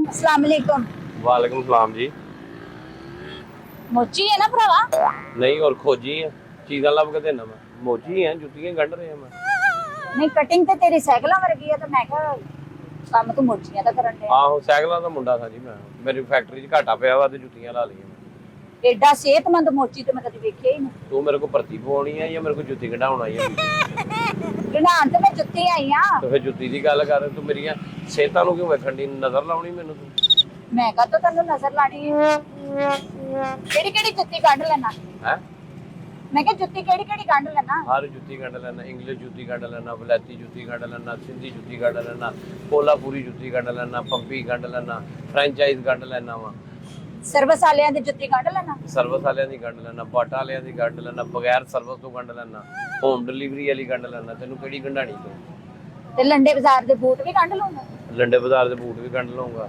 अस्सलाम वालेकुम। वालेकुम सलाम जी। मोची है ना भरावा? नहीं और खोजी है चीज़ा लभ के देना मैं मोची है जुत्तियां गंढ रहे हैं मैं। नहीं कटिंग ते तेरी साइकिल वर्गी है तो मैं कहा काम तू मोचियां दा करन दे। आहो साइकिलों का मुंडा था जी मैं मेरी फैक्ट्री च घाटा पिया वा ते जुत्तियां ला ली मैं। एडा सेहतमंद मोची तो मैं कभी देखिया ही नहीं। तू मेरे को भर्ती पवानी है या मेरे को जुत्ती कढाउण आई है? गणान ते मैं जुत्ती आई हां। तो फिर जुत्ती दी गल कर तू मेरी सेहतां नूं क्यों वेखण दी नजर लाउणी मैनूं तू? मैं कहा तो तन्नू नजर लानी है। केड़ी-केड़ी जुत्ती काढ लेना? हैं मैं कहा जुत्ती केड़ी-केड़ी काढ लेना? हर जुत्ती कढ लेना इंग्लिश जुत्ती कढ लेना वलैती जुत्ती कढ लेना सिंधी जुत्ती कढ लेना कोल्हापुरी जुत्ती कढ लेना पंपी कढ लेना फ्रैंचाइज कढ लेना वा सर्विस वालियां दी जुत्ती काढ लेना? सर्विस वालियां दी कढ लेना बाटा वालियां दी कढ लेना बगैर सर्विस तो कढ लेना होम डिलीवरी वाली कढ लेना तेनू केड़ी गंढाणी तू? ते लंडे बाजार दे बूट भी काढ लूंगा? लंडे बाजार दे बूट भी कढ लूंगा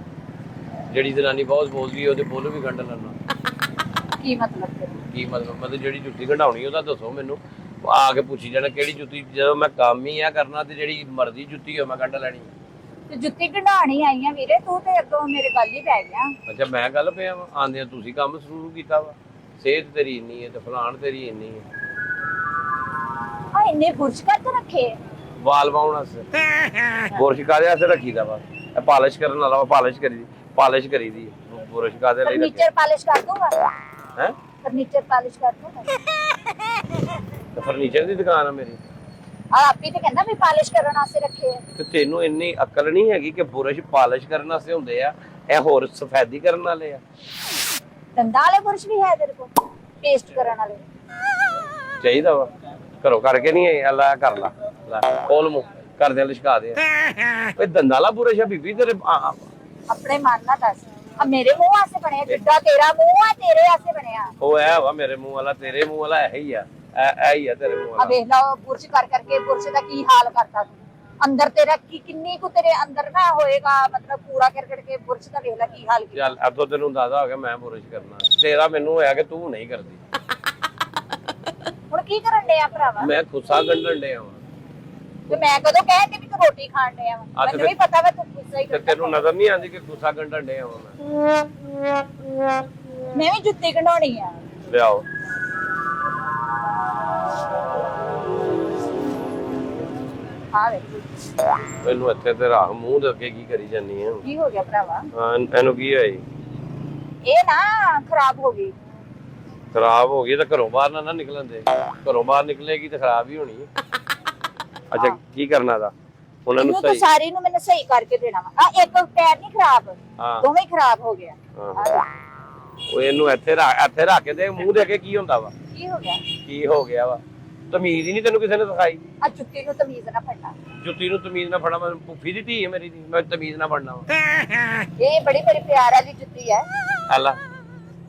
जेड़ी जनानी बहुत बोलदी है ओदे बोल भी कढ लेना। की मतलब तेरा? की मतलब जेड़ी जुत्ती कढाउणी ओदा दसो मैनू आके पुछी जाना केड़ी जुत्ती जदों मैं काम ही आ करना ते जेड़ी मर्जी जुत्ती हो मैं कढ लेनी। ते जुत्ती कढाणी आई आ वीरे तू ते अगों मेरे गल ही पै गया। अच्छा मैं गल पिया वा आंदे तुसी काम शुरू कीता वा सेहत तेरी इन्नी है ते फलान तेरी इन्नी है आ इन्ने बुर्श करके रखे वाल पाउण वास्ते बुरश कादे वास्ते रखीदा वा पालिश करन वाला वा पालिश करी दी बुरश कादे लई फर्नीचर पॉलिश कर दूंगा? हैं फर्नीचर पॉलिश कर दूंगा? ते फर्नीचर दी दुकान है मेरी आ आप ही ते कहंदा भी पॉलिश करन वास्ते रखे है। ਤੇ ਤੈਨੂੰ ਇੰਨੀ ਅਕਲ ਨਹੀਂ ਹੈਗੀ ਕਿ ਬੁਰਸ਼ ਪਾਲਿਸ਼ ਕਰਨ ਵਾਸਤੇ ਹੁੰਦੇ ਆ ਇਹ ਹੋਰ ਸਫੈਦੀ ਕਰਨ ਵਾਲੇ ਆ दंदा वाले बुरश भी है तेरे को पेस्ट करन वाले? ਚਾਹੀਦਾ ਵਾ ਘਰੋਂ ਕਰਕੇ ਨਹੀਂ ਆਇਆ ਅੱਲਾ ਕਰ ਲਾ ਲੈ ਕੋਲ ਮੂੰਹ ਕਰਦੇ ਲਿਸ਼ਕਾ ਦੇ ਓਏ ਦੰਦਾਂ ਵਾਲਾ ਬੁਰਸ਼ ਆ ਬੀਬੀ ਤੇਰੇ अपने मन ना दस अब मेरे मुंह वास्ते बने जिड्डा तेरा मुंह है तेरे वास्ते बने ਉਹ ਐ ਵਾ ਮੇਰੇ ਮੂੰਹ ਵਾਲਾ ਤੇਰੇ ਮੂੰਹ ਵਾਲਾ ਇਹੀ ਆ ਇਹ ਹੀ ਆ ਤੇਰੇ ਮੂੰਹ अब ਵਾਲਾ देख लो बुरश कर करके बुरश दा की हाल करता तू अंदर तेरा की किन्नी को तेरे अंदर ना होएगा मतलब कूड़ा करकट के बुरश दा देख ला की हाल की। ਚੱਲ ਅੱਧੋ ਤੈਨੂੰ ਦਾਦਾ ਹੋ ਗਿਆ ਮੈਂ ਬੁਰਸ਼ ਕਰਨਾ ਤੇਰਾ ਮੈਨੂੰ ਹੋਇਆ ਕਿ ਤੂੰ ਨਹੀਂ ਕਰਦੀ हुण की करन डे आ भरावा? ਮੈਂ ਖੁੱਸਾ ਗੰਢਣ ਡਿਆ ਵਾਂ ਤੇ ਮੈਂ ਕਦੋਂ ਕਹਿੰਦੀ ਵੀ ਤੂੰ ਰੋਟੀ ਖਾਣ ਡਿਆ ਵਾ? ਆ ਤੇ ਮੈਨੂੰ ਵੀ ਪਤਾ ਵਾ ਤੂੰ ਗੁੱਸਾ ਹੀ ਤੇ ਤੈਨੂੰ ਨਜ਼ਰ ਨਹੀਂ ਆਉਂਦੀ ਕਿ ਖੁੱਸਾ ਗੰਢਣ ਡਿਆ ਵਾਂ ਮੈਂ ਵੀ ਜੁੱਤੀ ਕਢਾਉਣੀ ਆ। ਲਿਆਓ ਆ ਵੇ ਇਹਨੂੰ ਇੱਥੇ ਤੇ ਰੱਖ ਮੂੰਹ ਦੇ ਅੱਗੇ ਕੀ ਕਰੀ ਜਾਨੀ ਆ ਕੀ ਹੋ ਗਿਆ ਭਰਾਵਾ? ਹਾਂ ਇਹਨੂੰ ਕੀ ਹੋਇਆ ਜੀ ਇਹ ਨਾ ਖਰਾਬ ਹੋ ਗਈ। ਖਰਾਬ ਹੋ ਗਈ ਤਾਂ ਘਰੋਂ ਬਾਹਰ ਨਾ ਨਿਕਲਣ ਦੇ ਘਰੋਂ ਬਾਹਰ ਨਿਕਲੇਗੀ ਤਾਂ ਖਰਾਬ ਹੀ ਹੋਣੀ ਹੈ ਅੱਛਾ ਕੀ ਕਰਨਾ ਦਾ ਉਹਨਾਂ ਨੂੰ ਇਹਨੂੰ ਤਾਂ ਸਹੀ ਸਾਰੀ ਨੂੰ ਮੈਨੂੰ ਸਹੀ ਕਰਕੇ ਦੇਣਾ ਵਾ। ਆ ਇੱਕ ਪੈਰ ਨਹੀਂ ਖਰਾਬ ਹਾਂ ਦੋਵੇਂ ਹੀ ਖਰਾਬ ਹੋ ਗਿਆ। ਹਾਂ ਉਹ ਇਹਨੂੰ ਇੱਥੇ ਰੱਖ ਕੇ ਦੇ ਮੂੰਹ ਦੇ ਅੱਗੇ ਕੀ ਹੁੰਦਾ ਵਾ ਕੀ ਹੋ ਗਿਆ? ਕੀ ਹੋ ਗਿਆ ਵਾ ਤਮੀਜ਼ ਹੀ ਨਹੀਂ ਤੈਨੂੰ ਕਿਸੇ ਨੇ ਸਿਖਾਈ ਆ ਜੁੱਤੀ ਨੂੰ ਤਮੀਜ਼ ਨਾ ਫੜਨਾ। ਜੁੱਤੀ ਨੂੰ ਤਮੀਜ਼ ਨਾਲ ਫੜਾ ਮੈਂ ਭੁੱਫੀ ਦੀ ਧੀ ਹੈ ਮੇਰੀ ਦੀ ਮੈਂ ਤਮੀਜ਼ ਨਾਲ ਫੜਨਾ ਵਾ ਇਹ ਬੜੀ ਮੇਰੀ ਪਿਆਰ ਵਾਲੀ ਜੁੱਤੀ ਹੈ। ਹਲਾ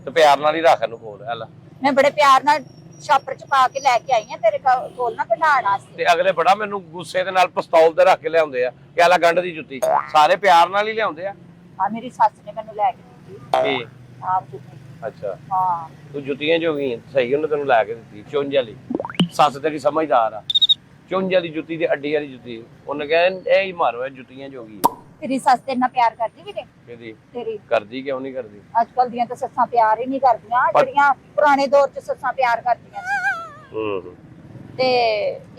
ਤੇ ਪਿਆਰ ਨਾਲ ਹੀ ਰੱਖ ਇਹਨੂੰ ਕੋਲ ਹਲਾ ਮੈਂ ਬੜੇ ਪਿਆਰ ਨਾਲ ਸ਼ਾਪਰ ਚ ਪਾ ਕੇ ਲੈ ਕੇ ਆਈ ਆ ਤੇਰੇ ਕੋਲ ਨਾ ਕਢਾਉਣ ਵਾਸਤੇ। ਤੇ ਅਗਲੇ ਬੜਾ ਮੈਨੂੰ ਗੁੱਸੇ ਦੇ ਨਾਲ ਪਿਸਤੌਲ ਤੇ ਰੱਖ ਕੇ ਲਿਆਉਂਦੇ ਆ ਕਿ ਆਲਾ ਗੰਢ ਦੀ ਜੁੱਤੀ ਸਾਰੇ ਪਿਆਰ ਨਾਲ ਹੀ ਲਿਆਉਂਦੇ ਆ ਆ ਮੇਰੀ ਸੱਸ ਨੇ ਮੈਨੂੰ ਲੈ ਕੇ ਦਿੱਤੀ ਕੀ ਆਪ ਜੁੱਤੀ। ਅੱਛਾ ਹਾਂ ਤੂੰ ਜੁੱਤੀਆਂ ਜੋ ਗਈ ਸਹੀ ਉਹਨੇ ਤੈਨੂੰ ਲੈ ਕੇ ਦਿੱਤੀ ਚੁੰਝ ਵਾਲੀ ਸੱਸ ਤੇਰੀ ਸਮਝਦਾਰ ਆ ਚੁੰਝ ਵਾਲੀ ਜੁੱਤੀ ਤੇ ਅੱਡੀ ਵਾਲੀ ਜੁੱਤੀ ਉਹਨੇ ਕਿਹਾ ਇਹ ਹੀ ਮਾਰੋ ਇਹ ਜੁੱਤੀਆਂ ਜੋ ਗਈ ਤੇਰੀ ਸੱਸ ਤੇਰੇ ਨਾਲ ਪਿਆਰ ਕਰਦੀ ਵੀਰੇ? ਕਿਹਦੀ ਤੇਰੀ ਕਰਦੀ ਕਿਉਂ ਨਹੀਂ ਕਰਦੀ ਅੱਜ ਕੱਲ ਦੀਆਂ ਤਾਂ ਸੱਸਾਂ ਪਿਆਰ ਹੀ ਨਹੀਂ ਕਰਦੀਆਂ ਜਿਹੜੀਆਂ ਪੁਰਾਣੇ ਦੌਰ 'ਚ ਸੱਸਾਂ ਪਿਆਰ ਕਰਦੀਆਂ ਸੀ। ਹੂੰ ਤੇ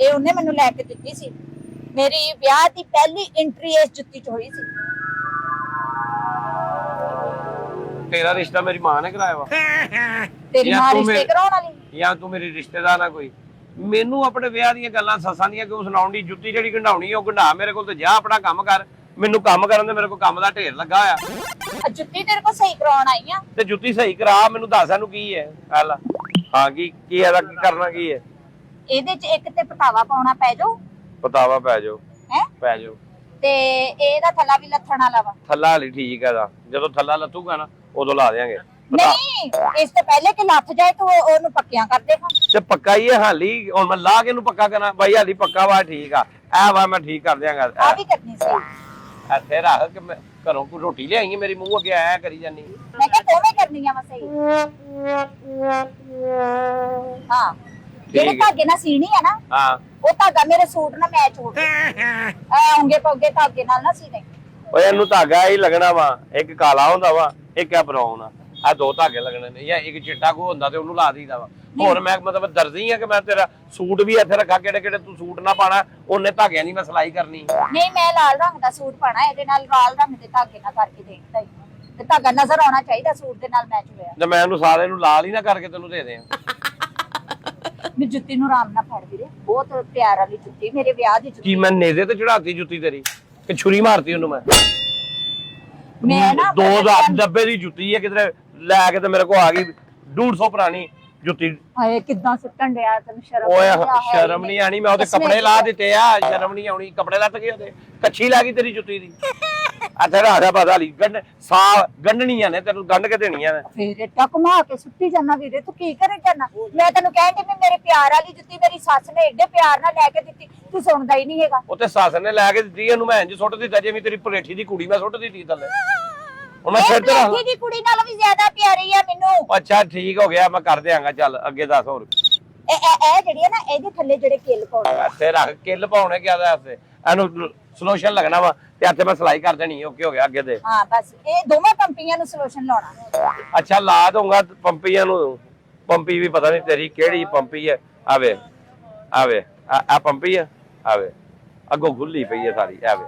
ਇਹ ਉਹਨੇ ਮੈਨੂੰ ਲੈ ਕੇ ਦਿੱਤੀ ਸੀ। ਮੇਰੀ ਵਿਆਹ ਦੀ ਪਹਿਲੀ ਐਂਟਰੀ ਇਸ ਜੁੱਤੀ 'ਚ ਹੋਈ ਸੀ। ਤੇਰਾ ਰਿਸ਼ਤਾ ਮੇਰੀ ਮਾਂ ਨੇ ਕਰਾਇਆ ਵਾ ਤੇਰੀ ਜਾਂ ਮਾਂ ਤੂੰ ਰਿਸ਼ਤੇ ਕਰਾਉਣ ਵਾਲੀ? ਜਾਂ ਤੂੰ ਮੇਰੀ ਰਿਸ਼ਤੇਦਾਰ ਆ ਕੋਈ ਮੈਨੂੰ ਆਪਣੇ ਵਿਆਹ ਦੀਆਂ ਗੱਲਾਂ ਸੱਸਾਂ ਦੀਆਂ ਕਿਉਂ ਸੁਣਾਉਣ ਦੀ ਜੁੱਤੀ ਜਿਹੜੀ ਗੰਢਾਉਣੀ ਉਹ ਗੰਢਾ ਮੇਰੇ ਕੋਲ ਤੇ ਜਾ ਆਪਣਾ ਕੰਮ ਕਰ ਮੈਨੂੰ ਕੰਮ ਕਰਨ ਦੇ ਮੇਰੇ ਕੋਲ ਕੰਮ ਦਾ ਢੇਰ ਲੱਗਾ ਆ ਆ ਜੁੱਤੀ ਤੇਰੇ ਕੋਲ ਸਹੀ ਕਰਾਉਣ ਆਈ ਆ। ਤੇ ਜੁੱਤੀ ਸਹੀ ਕਰਾ ਮੈਨੂੰ ਦੱਸ ਇਹਨੂੰ ਕੀ ਹੈ ਹਲਾ ਹਾਂ ਕੀ ਇਹਦਾ ਕੀ ਕਰਨਾ ਕੀ ਹੈ ਇਹਦੇ 'ਚ ਇੱਕ ਤੇ ਪਤਾਵਾ ਪਾਉਣਾ ਪੈ ਜਾਊ ਪਤਾਵਾ ਪੈ ਜਾਓ ਹੈ ਪੈ ਜਾਓ ਤੇ ਇਹਦਾ ਥੱਲਾ ਵੀ ਲੱਥਣ ਵਾਲਾ ਵਾ। ਥੱਲਾ ਵਾਲੀ ਠੀਕ ਹੈ ਦਾ ਜਦੋਂ ਥੱਲਾ ਲੱਥੂਗਾ ਨਾ ਉਦੋਂ ਲਾ ਦੇਾਂਗੇ ਨਹੀਂ ਇਸ ਤੋਂ ਪਹਿਲੇ ਕਿ ਲੱਥ ਜਾਏ ਤਾਂ ਉਹਨੂੰ ਪੱਕਿਆਂ ਕਰ ਦੇਗਾ। ਤੇ ਪੱਕਾ ਹੀ ਹੈ ਹਾਲੀ ਹੁਣ ਮੈਂ ਲਾ ਕੇ ਇਹਨੂੰ ਪੱਕਾ ਕਰਾਂ ਬਾਈ ਹਾਲੀ ਪੱਕਾ ਵਾ ਠੀਕ ਆ ਐ ਵਾ ਮੈਂ ਠੀਕ ਕਰ ਦਿਆਂਗਾ ਆ ਵੀ ਕਰਨੀ ਸੀ। ਇੱਥੇ ਰੱਖ ਕੇ ਮੈਂ ਘਰੋਂ ਕੋਈ ਰੋਟੀ ਲਿਆਈ ਮੇਰੀ ਮੂੰਹ ਅੱਗੇ ਐ ਕਰੀ ਜਾਨੀ ਮੈਂ ਕਿਹਾ ਦੋਵੇਂ ਕਰਨੀਆਂ ਵਾ ਸਹੀ। ਹਾਂ ਜਿਹੜੇ ਧਾਗੇ ਨਾਲ ਸੀਣੀ ਆ ਨਾ ਹਾਂ ਉਹ ਧਾਗਾ ਮੇਰੇ ਸੂਟ ਨਾਲ ਮੈਚ ਹੋ ਗਿਆ। ਐ ਉਂਗੇ ਪੌਗੇ ਧਾਗੇ ਨਾਲ ਨਾ ਸੀਨੇ। ਓਏ ਇਹਨੂੰ ਧਾਗਾ ਹੀ ਲੱਗਣਾ ਵਾ, ਇੱਕ ਕਾਲਾ ਹੁੰਦਾ ਵਾ, ਇੱਕ ਆ ਬਰਾਊਨ ਆ ਦੋ ਧਾਗੇ ਲੱਗਣੇ ਨੇ, ਜਾਂ ਇੱਕ ਚਿੱਟਾ ਕੋ ਹੁੰਦਾ ਤੇ ਉਹਨੂੰ ਲਾ ਦਈਦਾ ਵਾ। ਹੋਰ ਮੈਂ ਮਤਲਬ ਦਰਜੀ ਆ ਕਿ ਮੈਂ ਤੇਰਾ ਸੂਟ ਵੀ ਇੱਥੇ ਰੱਖਾ, ਕਿਹੜੇ ਕਿਹੜੇ ਤੂੰ ਸੂਟ ਨਾ ਪਾਣਾ ਉਹਨੇ ਧਾਗਿਆਂ ਦੀ ਮੈਂ ਸਿਲਾਈ ਕਰਨੀ। ਨਹੀਂ ਮੈਂ ਲਾਲ ਰੰਗ ਦਾ ਸੂਟ ਪਾਣਾ, ਇਹਦੇ ਨਾਲ ਲਾਲ ਰੰਗ ਦੇ ਧਾਗੇ ਨਾਲ ਕਰਕੇ ਦੇਣਾ ਤੇ ਧਾਗਾ ਨਜ਼ਰ ਆਉਣਾ ਚਾਹੀਦਾ ਸੂਟ ਦੇ ਨਾਲ ਮੈਚ ਹੋਇਆ। ਤੇ ਮੈਂ ਇਹਨੂੰ ਸਾਰੇ ਨੂੰ ਲਾਲ ਹੀ ਨਾ ਕਰਕੇ ਤੈਨੂੰ ਦੇ ਦਿਆਂ। ਮੈਂ ਜੁੱਤੀ ਨੂੰ ਆਰਾਮ ਨਾਲ ਫੜ ਵੀਰੇ, ਬਹੁਤ ਪਿਆਰ ਵਾਲੀ ਜੁੱਤੀ, ਮੇਰੇ ਵਿਆਹ ਦੀ ਕੀ ਜੁੱਤੀ। ਮੈਂ ਨੇਜ਼ੇ ਤੇ ਚੜਾਤੀ ਜੁੱਤੀ ਤੇਰੀ ਕਿ ਛੁਰੀ ਮਾਰਤੀ ਉਹਨੂੰ ਮੈਂ? ਮੈਂ ਨਾ 2000 ਡੱਬੇ ਦੀ ਜੁੱਤੀ ਹੈ, ਕਿਧਰੇ ਲੈ ਕੇ ਤੇ ਮੇਰੇ ਕੋਲ ਆ ਗਈ 150 ਪੁਰਾਣੀ ਜੁੱਤੀ। ਹਾਏ ਕਿੱਦਾਂ ਸੁੱਟਣ ਡਿਆ, ਤੈਨੂੰ ਸ਼ਰਮ ਓਏ ਨਹੀਂ ਆ? ਸ਼ਰਮ ਨਹੀਂ ਆਣੀ, ਮੈਂ ਉਹਦੇ ਕੱਪੜੇ ਲਾ ਦਿੱਤੇ ਆ, ਸ਼ਰਮ ਨਹੀਂ ਆਉਣੀ, ਕੱਪੜੇ ਲੱਤ ਗਏ ਉਹਦੇ, ਕੱਚੀ ਲੱਗ ਗਈ ਤੇਰੀ ਜੁੱਤੀ ਦੀ। ਅੱਛਾ ਰਾਜਾ ਪਤਾ ਲਈ ਗੰਢ ਸਾ ਗੰਢਣੀਆਂ ਨੇ ਤੈਨੂੰ, ਗੰਢ ਕੇ ਦੇਣੀਆਂ ਨੇ। ਫੇਰ ਇੱਟਾ ਘੁਮਾ ਕੇ ਸੁੱਟੀ ਜਾਣਾ ਵੀਰੇ, ਤੂੰ ਕੀ ਕਰੇ ਜਾਣਾ? ਮੈਂ ਤੈਨੂੰ ਕਹਿੰਦੀ ਵੀ ਮੇਰੇ ਪਿਆਰ ਵਾਲੀ ਜੁੱਤੀ ਮੇਰੀ ਸੱਸ ਨੇ ਏਡੇ ਪਿਆਰ ਨਾਲ ਲੈ ਕੇ ਦਿੱਤੀ, ਤੂੰ ਸੁਣਦਾ ਹੀ ਨਹੀਂ ਹੈਗਾ। ਉਹ ਤੇ ਸੱਸ ਨੇ ਲੈ ਕੇ ਦਿੱਤੀ, ਇਹਨੂੰ ਮੈਂ ਇੰਜ ਸੁੱਟ ਦਿੱਤਾ ਜਿਵੇਂ ਤੇਰੀ ਪਲੇਠੀ ਦੀ ਕੁੜੀ ਮੈਂ ਸੁੱਟ ਦਿੱਤੀ ਥੱਲੇ। ਉਹ ਮੈਂ ਸਿਰ ਤੇ ਰੱਖ ਪਲੇਠੀ ਦੀ ਕੁੜੀ ਨਾਲੋਂ ਵੀ ਜ਼ਿਆਦਾ ਪਿਆਰੀ ਆ ਮੈਨੂੰ। ਅੱਛਾ ਠੀਕ ਹੋ ਗਿਆ, ਮੈਂ ਕਰ ਦਿਆਂਗਾ, ਚੱਲ ਅੱਗੇ ਦੱਸ ਹੋਰ। ਇਹ ਜਿਹੜੀ ਹੈ ਨਾ, ਇਹਦੇ ਥੱਲੇ ਜਿਹੜੇ ਕਿੱਲ ਪਾਉਣੇ ਆ। ਇੱਥੇ ਰੱਖ ਕਿੱਲ ਪਾਉਣੇ ਕਿਆ ਦਾ ਇੱਥੇ, ਇਹਨੂੰ ਸੋਲੂਸ਼ਨ ਲੱਗਣਾ ਵਾ ਤੇ ਇੱਥੇ ਮੈਂ ਸਿਲਾਈ ਕਰ ਦੇਣੀ। ਓਕੇ ਹੋ ਗਿਆ, ਅੱਗੇ ਦੇ। ਹਾਂ ਬਸ ਇਹ ਦੋਵਾਂ ਕੰਪਨੀਆਂ ਨੂੰ ਸੋਲੂਸ਼ਨ ਲਾਉਣਾ। ਅੱਛਾ ਲਾ ਦਊਂਗਾ ਪੰਪੀਆਂ ਨੂੰ, ਪੰਪੀ ਵੀ ਪਤਾ ਨਹੀਂ ਤੇਰੀ ਕਿਹੜੀ ਪੰਪੀ ਹੈ। ਆਵੇ ਆਵੇ ਆ ਪੰਪੀ ਆ, ਆਵੇ ਅੱਗੋਂ ਖੁੱਲੀ ਪਈ ਹੈ ਸਾਰੀ, ਆਵੇ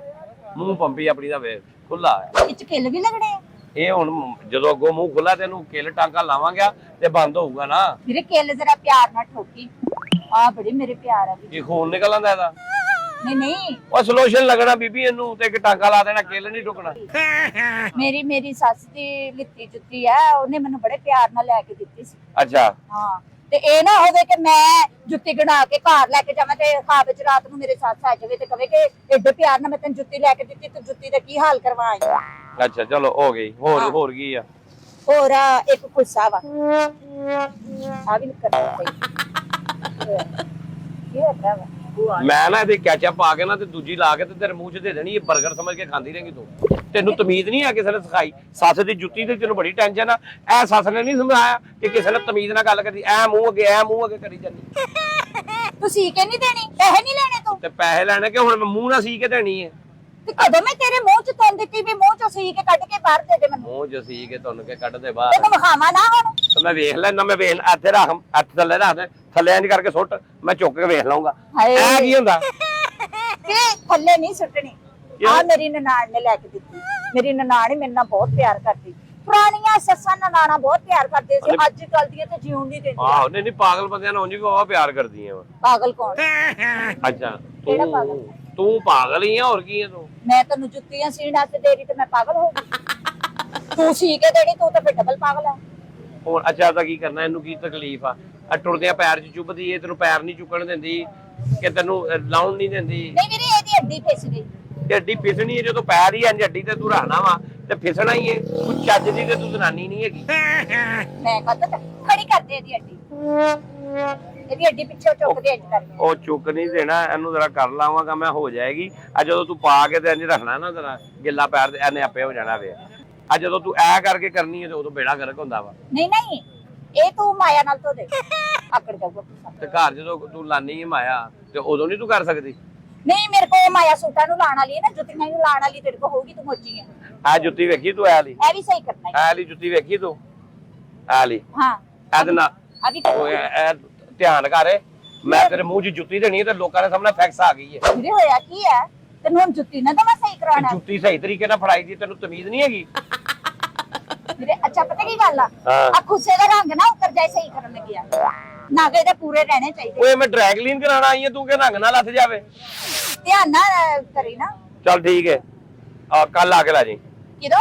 ਮੂੰਹ ਪੰਪੀ ਆਪਣੀ ਦਾ ਵੇ ਖੁੱਲਾ ਹੈ। ਵਿੱਚ ਕਿੱਲ ਵੀ ਲੱਗਣੇ ਆ। ਇਹ ਹੁਣ ਜਦੋਂ ਅੱਗੋਂ ਮੂੰਹ ਖੁੱਲਾ ਤੇ ਇਹਨੂੰ ਕਿੱਲ ਟਾਂਕਾ ਲਾਵਾਂਗਾ ਤੇ ਬੰਦ ਹੋਊਗਾ ਨਾ। ਵੀਰੇ ਕਿੱਲ ਜ਼ਰਾ ਪਿਆਰ ਨਾਲ ਠੋਕੀ, ਆ ਬੜੀ ਮੇਰੇ ਪਿਆਰ ਆ ਵੀ। ਕੀ ਖੂਨ ਨਿਕਲ ਆਂਦਾ ਇਹਦਾ? ਨਹੀਂ ਨਹੀਂ, ਉਹ ਸੋਲੂਸ਼ਨ ਲੱਗਣਾ ਬੀਬੀ, ਇਹਨੂੰ ਤੇ ਇੱਕ ਟਾਂਕਾ ਲਾ ਦੇਣਾ, ਕਿੱਲ ਨਹੀਂ ਟੁਕਣਾ। ਮੇਰੀ ਸੱਸ ਦੀ ਲਿੱਤੀ ਜੁੱਤੀ ਆ, ਉਹਨੇ ਮੈਨੂੰ ਬੜੇ ਪਿਆਰ ਨਾਲ ਲੈ ਕੇ ਦਿੱਤੀ ਸੀ। ਅੱਛਾ ਹਾਂ ਤੇ ਇਹ ਨਾ ਹੋਵੇ ਕਿ ਮੈਂ ਜੁੱਤੀ ਗਣਾ ਕੇ ਘਰ ਲੈ ਕੇ ਜਾਵਾਂ ਤੇ ਖਾਬ ਚ ਰਾਤ ਨੂੰ ਮੇਰੇ ਸੱਸ ਆ ਜਾਵੇ ਤੇ ਕਵੇ ਕਿ ਏਡੇ ਪਿਆਰ ਨਾਲ ਮੈਂ ਤੈਨੂੰ ਜੁੱਤੀ ਲੈ ਕੇ ਦਿੱਤੀ, ਤੇ ਜੁੱਤੀ ਦਾ ਕੀ ਹਾਲ ਕਰਵਾਈ। ਅੱਛਾ ਚਲੋ ਹੋ ਗਈ, ਹੋਰ ਕੀ ਆ? ਹੋਰ ਇੱਕ ਕੁੱਸਾ ਵਾ ਆ ਵੀ ਕਰਨਾ ਚਾਹੀਦਾ। ਕੀ ਹੋਇਆ ਵਾ? ਮੈਂ ਨਾ ਇਹਦੇ ਕੈਚਅਪ ਪਾ ਕੇ ਨਾ ਤੇ ਦੂਜੀ ਲਾ ਕੇ ਤੇ ਤੇਰੇ ਮੂੰਹ 'ਚ ਦੇ ਦੇਣੀ, ਇਹ 버ਗਰ ਸਮਝ ਕੇ ਖਾਂਦੀ ਰਹੇਂਗੀ ਤੂੰ। ਤੈਨੂੰ ਤਮੀਜ਼ ਨਹੀਂ ਆ ਕਿਸੇ ਨੇ ਸਿਖਾਈ? ਸੱਸ ਦੀ ਜੁੱਤੀ ਤੇ ਤੈਨੂੰ ਬੜੀ ਟੈਨਸ਼ਨ ਆ, ਐ ਸੱਸ ਨੇ ਨਹੀਂ ਸਮਝਾਇਆ ਕਿ ਕਿਸੇ ਨੇ ਤਮੀਜ਼ ਨਾਲ ਗੱਲ ਕਰਦੀ, ਐ ਮੂੰਹ ਅੱਗੇ ਕਰੀ ਜਾਂਦੀ। ਤੂੰ ਸੀ ਕੇ ਨਹੀਂ ਦੇਣੀ, ਪੈਸੇ ਨਹੀਂ ਲੈਣੇ ਤੂੰ। ਤੇ ਪੈਸੇ ਲੈਣੇ ਕਿ ਹੁਣ ਮੈਂ ਮੂੰਹ ਨਾਲ ਸੀ ਕੇ ਦੇਣੀ ਹੈ? ਤੇ ਕਦੋਂ ਮੈਂ ਤੇਰੇ ਮੂੰਹ ਚ ਤੁੰਨ ਦਿੱਤੀ ਵੀ ਮੂੰਹ ਚੋਂ ਸੀ ਕੇ ਕੱਢ ਕੇ ਬਾਹਰ ਦੇ ਦੇ ਮੈਨੂੰ? ਮੂੰਹ 'ਚ ਸੀ ਕੇ ਤੁੰਨ ਕੇ ਕੱਢ ਦੇ ਤੇ ਬਾਹਰ। ਤੂੰ ਵਿਖਾਵਾਂ ਨਾ ਹੁਣ? ਤੇ ਮੈਂ ਵੇਖ ਲੈਣਾ, ਮੈਂ ਵੇਖ ਇੱਥੇ ਰੱਖ, ਇੱਥੇ ਥੱਲੇ ਰੱਖ ਦੇ, ਥੱਲੇ ਇੰਜ ਕਰਕੇ ਸੁੱਟ, ਮੈਂ ਚੁੱਕ ਕੇ ਵੇਖ ਲਵਾਂਗਾ। ਹਾਏ। ਐ ਕੀ ਹੁੰਦਾ? ਕਿ ਥੱਲੇ ਨਹੀਂ ਸੁੱਟਣੀ। ਆ ਮੇਰੀ ਨਨਾਣ ਨੇ ਲੈ ਕੇ ਦਿੱਤੀ, ਮੇਰੀ ਨਨਾਣ ਹੀ ਮੇਰੇ ਨਾਲ ਬਹੁਤ ਪਿਆਰ ਕਰਦੀ। ਪੁਰਾਣੀਆਂ ਸੱਸਾਂ ਨਨਾਣਾ ਬਹੁਤ ਪਿਆਰ ਕਰਦੇ ਸੀ, ਅੱਜ ਕੱਲ ਦੀਆਂ ਤੇ ਜਿਉਣ ਨਹੀਂ ਦਿੰਦੀਆਂ। ਆਹੋ ਨਹੀਂ ਪਾਗਲ ਬੰਦਿਆਂ ਨੂੰ ਉਂਝ ਵੀ ਉਹ ਪਿਆਰ ਕਰਦੀਆਂ ਵਾ। ਪਾਗਲ ਕੌਣ? ਅੱਛਾ ਕਿਹੜਾ ਪਾਗਲ? ਤੂੰ ਪਾਗਲ ਹੀ ਆ, ਹੋਰ ਕੀ ਆ ਤੂੰ? ਮੈਂ ਤੈਨੂੰ ਜੁੱਤੀਆਂ ਸੀਣ ਵਾਸਤੇ ਦੇ ਰਹੀ ਤੇ ਮੈਂ ਪਾਗਲ ਹੋ ਗਈ? ਤੂੰ ਸੀ ਕੇ ਦੇਣੀ, ਤੂੰ ਤਾਂ ਫਿਰ ਡਬਲ ਪਾਗਲ ਹੈ। ਹੁਣ ਅੱਛਾ ਤਾਂ ਕੀ ਕਰਨਾ, ਇਹਨੂੰ ਕੀ ਤਕਲੀਫ ਆ? ਟੁਰਦਿਆਂ ਪੈਰ 'ਚ ਚੁੱਭਦੀ ਏ, ਤੈਨੂੰ ਪੈਰ ਨਹੀਂ ਚੁੱਕਣ ਦਿੰਦੀ ਕਿ ਤੈਨੂੰ ਲਾਉਣ ਨਹੀਂ ਦਿੰਦੀ? ਨਹੀਂ ਵੀਰੇ ਇਹਦੀ ਹੱਡੀ ਫਿਸ ਗਈ। ਤੇ ਹੱਡੀ ਫਿਸਣੀ ਹੈ, ਜਦੋਂ ਪੈਰ ਹੀ ਇੰਜ ਹੱਡੀ ਤੇ ਤੂੰ ਰਹਿਣਾ ਵਾ ਤੇ ਫਿਸਣਾ ਹੀ ਏ। ਤੂੰ ਚੱਜ ਦੀ ਤੇ ਤੂੰ ਜ਼ਨਾਨੀ ਨਹੀਂ ਹੈਗੀ। ਮੈਂ ਕਹਤਾ ਖੜੀ ਕਰ ਦੇ ਇਹਦੀ ਹੱਡੀ, ਇਹਦੀ ਹੱਡੀ ਪਿੱਛੇ ਚੁੱਕ ਦੇ ਇੰਜ ਕਰਕੇ। ਉਹ ਚੁੱਕ ਨਹੀਂ ਦੇਣਾ, ਇਹਨੂੰ ਜ਼ਰਾ ਕਰ ਲਾਵਾਂਗਾ ਮੈਂ, ਹੋ ਜਾਏਗੀ। ਆ ਜਦੋਂ ਤੂੰ ਪਾ ਕੇ ਤੇ ਇੰਜ ਰੱਖਣਾ ਨਾ ਜ਼ਰਾ ਗਿੱਲਾ ਪੈਰ ਤੇ, ਇਹਨੇ ਆਪੇ ਹੋ ਜਾਣਾ ਵੇ। ਆ ਜਦੋਂ ਤੂੰ ਐ ਕਰਕੇ ਕਰਨੀ ਹੈ ਤੇ ਉਦੋਂ ਬੇੜਾ ਗਰਕ ਹੁੰਦਾ ਵਾ। ਨਹੀਂ ਨਹੀਂ, ਇਹ ਤੂੰ ਮਾਇਆ ਨਾਲ ਧੋ ਦੇ, ਆਕੜ ਜਾਊਗਾ ਗੁੱਸਾ। ਤੇ ਘਰ ਜਦੋਂ ਤੂੰ ਲਾਨੀ ਹੈ ਮਾਇਆ ਤੇ ਉਦੋਂ ਨਹੀਂ ਤੂੰ ਕਰ ਸਕਦੀ? ਨਹੀਂ ਮੇਰੇ ਕੋਲ ਮਾਇਆ ਸੂਟਾਂ ਨੂੰ ਲਾਣ ਵਾਲੀ ਹੈ ਨਾ, ਜੁੱਤੀਆਂ ਨੂੰ ਲਾਣ ਵਾਲੀ ਤੇਰੇ ਕੋਲ ਹੋਊਗੀ, ਤੂੰ ਮੋਚੀ ਹੈ। ਆ ਜੁੱਤੀ ਵੇਖੀ ਤੂੰ? ਐ ਵਾਲੀ ਇਹ ਵੀ ਸਹੀ ਕਰਨਾ ਹੈ। ਐ ਵਾਲੀ ਜੁੱਤੀ ਵੇਖੀ ਤੂੰ? ਐ ਵਾਲੀ ਹਾਂ ਇਹਦੇ ਨਾਲ ਆ ਵੀ ਓਏ ਐ ਧਿਆਨ ਕਰ, ਮੈਂ ਤੇਰੇ ਮੂੰਹ 'ਚ ਜੁੱਤੀ ਦੇਣੀ ਹੈ ਤੇ ਲੋਕਾਂ ਦੇ ਸਾਹਮਣੇ ਫੈਕਸ ਆ ਗਈ ਹੈ। ਵੀਰੇ ਹੋਇਆ ਕੀ ਹੈ? ਤੈਨੂੰ ਹੁਣ ਜੁੱਤੀ ਨਾ ਤਾਂ ਮੈਂ ਸਹੀ ਕਰਾਉਣਾ ਜੁੱਤੀ ਸਹੀ ਤਰੀਕੇ ਨਾਲ ਫੜਾਈ ਦੀ, ਤੈਨੂੰ ਤਮੀਜ਼ ਨਹੀਂ ਹੈਗੀ? ਵੀਰੇ। ਅੱਛਾ ਪਤਾ ਕੀ ਗੱਲ ਆ, ਹਾਂ। ਆ ਖੁੱਸੇ ਦਾ ਰੰਗ ਨਾ ਉਤਰ ਜਾਏ, ਸਹੀ ਕਰਨ ਲੱਗਿਆ ਨਾਗੇ ਦੇ ਪੂਰੇ ਰਹਿਣੇ ਚਾਹੀਦੇ। ਓਏ ਮੈਂ ਡਰਾਈ ਕਲੀਨ ਕਰਾਉਣਾ ਆਈ ਹੈ, ਤੂੰ ਕਿ ਰੰਗ ਨਾਲ ਲੱਥ ਜਾਵੇ? ਧਿਆਨ ਨਾਲ ਕਰੀ ਨਾ। ਚੱਲ ਠੀਕ ਹੈ, ਆ ਕੱਲ ਆ ਕੇ ਲੈ ਜੀ। ਕਿਦੋਂ?